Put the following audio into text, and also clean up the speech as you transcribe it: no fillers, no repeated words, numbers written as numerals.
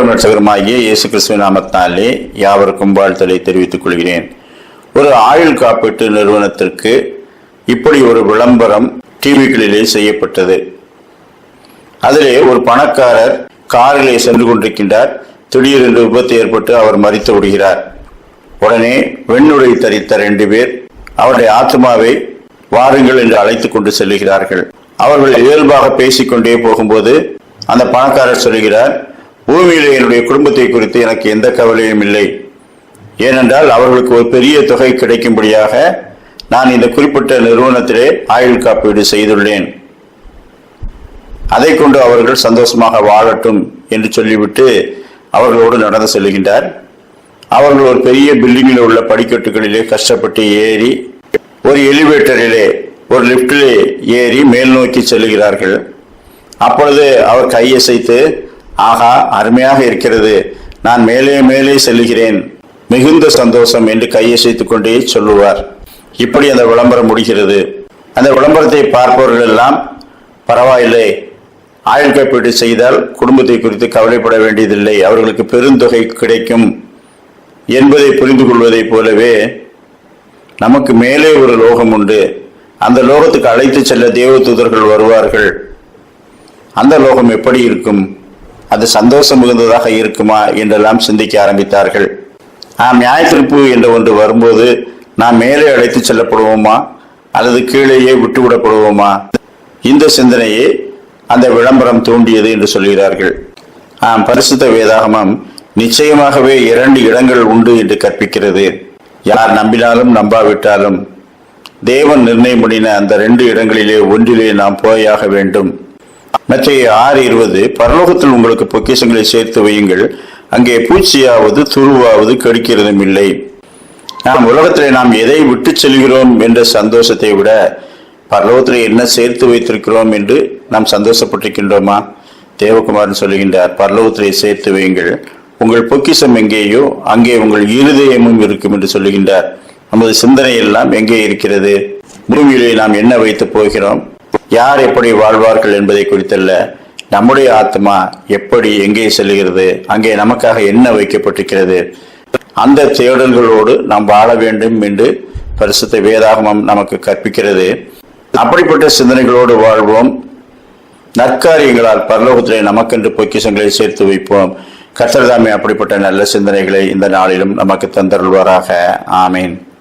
ஆண்டவரும் இரட்சகருமாகிய இயேசு கிறிஸ்துவின் நாமத்தினாலே யாவருக்கும் வாழ்த்தலை தெரிவித்துக் கொள்கிறேன். ஒரு ஆயுள் காப்பீட்டு நிறுவனத்திற்கு இப்படி ஒரு விளம்பரம் டிவிகளிலே செய்யப்பட்டது. அதிலே ஒரு பணக்காரர் காரிலே சென்று கொண்டிருக்கின்றார். திடீரென்று விபத்து ஏற்பட்டு அவர் மரித்து விடுகிறார். உடனே வெண்ணுடை தரித்த 2 பேர் அவருடைய ஆத்மாவை வாருங்கள் என்று அழைத்துக் கொண்டு செல்லுகிறார்கள். அவர்கள் இயல்பாக பேசிக்கொண்டே போகும்போது அந்த பணக்காரர் சொல்கிறார், பூமியிலே என்னுடைய குடும்பத்தை குறித்து எனக்கு எந்த கவலையும் இல்லை. ஏனென்றால் அவர்களுக்கு ஒரு பெரிய தொகை கிடைக்கும்படியாக நான் இந்த குறிப்பிட்ட நிறுவனத்திலே ஆயுள் காப்பீடு செய்துள்ளேன். அதை கொண்டு அவர்கள் சந்தோஷமாக வாழட்டும் என்று சொல்லிவிட்டு அவர்களோடு நடந்து செல்கின்றார். அவர்கள் ஒரு பெரிய பில்டிங்கில் உள்ள படிக்கட்டுகளிலே கஷ்டப்பட்டு ஏறி ஒரு எலிவேட்டரிலே ஒரு லிப்டிலே ஏறி மேல் நோக்கி செல்லுகிறார்கள். அப்பொழுது அவர் கையசைத்து, ஆகா, அருமையாக இருக்கிறது, நான் மேலே மேலே செல்லுகிறேன், மிகுந்த சந்தோஷம் என்று கையசைத்துக் கொண்டே சொல்லுவார். இப்படி அந்த விளம்பரம் முடிகிறது. அந்த விளம்பரத்தை பார்ப்பவர்கள் எல்லாம், பரவாயில்லை, ஆயுள் காப்பீடு செய்தால் குடும்பத்தை குறித்து கவலைப்பட வேண்டியதில்லை, அவர்களுக்கு பெருந்தொகை கிடைக்கும் என்பதை புரிந்து கொள்வதைப் போலவே நமக்கு மேலே ஒரு லோகம் உண்டு, அந்த லோகத்துக்கு அழைத்து செல்ல தேவதூதர்கள் வருவார்கள், அந்த லோகம் எப்படி இருக்கும், அது சந்தோஷம் மிகுந்ததாக இருக்குமா என்றெல்லாம் சிந்திக்க ஆரம்பித்தார்கள். நியாயத்தீர்ப்பு என்ற ஒன்று வரும்போது நாம் மேலே அழைத்து செல்லப்படுவோமா அல்லது கீழேயே விட்டுவிடப்படுவோமா, இந்த சிந்தனையை அந்த விளம்பரம் தூண்டியது என்று சொல்கிறார்கள். பரிசுத்த வேதாகமம் நிச்சயமாகவே 2 இடங்கள் உண்டு என்று கற்பிக்கிறது. யார் நம்பினாலும் நம்பாவிட்டாலும் தேவன் நிர்ணயம் பண்ணின அந்த 2 இடங்களிலே ஒன்றிலே நாம் போயாக வேண்டும். மத்தேயு 6:20, பரலோகத்தில் உங்களுக்கு பொக்கிஷங்களை சேர்த்து வையுங்கள், அங்கே பூச்சியாவது துருவாவது கெடுக்கிறதும் இல்லை. நாம் உலகத்திலே நாம் எதை விட்டு செல்கிறோம் என்ற சந்தோஷத்தை விட பரலோகத்திலே என்ன சேர்த்து வைத்திருக்கிறோம் என்று நாம் சந்தோஷப்பட்டிருக்கின்றோமா? தேவகுமாரன் சொல்லுகின்றார், பரலோகத்திலே சேர்த்து வையுங்கள், உங்கள் பொக்கிஷம் எங்கேயோ அங்கே உங்கள் இருதயமும் இருக்கும் என்று சொல்லுகின்றார். நமது சிந்தனை எல்லாம் எங்கே இருக்கிறது? பூமியிலே நாம் என்ன வைத்து போகிறோம், யார் எப்படி வாழ்வார்கள் என்பதை குறித்தல்ல, நம்முடைய ஆத்மா எப்படி எங்கே செல்கிறது, அங்கே நமக்காக என்ன வைக்கப்பட்டிருக்கிறது, அந்த தேடல்களோடு நாம் வாழ வேண்டும் என்று பரிசுத்த வேதாகமம் நமக்கு கற்பிக்கிறது. அப்படிப்பட்ட சிந்தனைகளோடு வாழ்வோம். நற்காரியங்களால் பரலோகத்திலே நமக்கென்று பொக்கிஷங்களை சேர்த்து வைப்போம். கர்த்தர் தாமே அப்படிப்பட்ட நல்ல சிந்தனைகளை இந்த நாளிலும் நமக்கு தந்தருள்வாராக. ஆமேன்.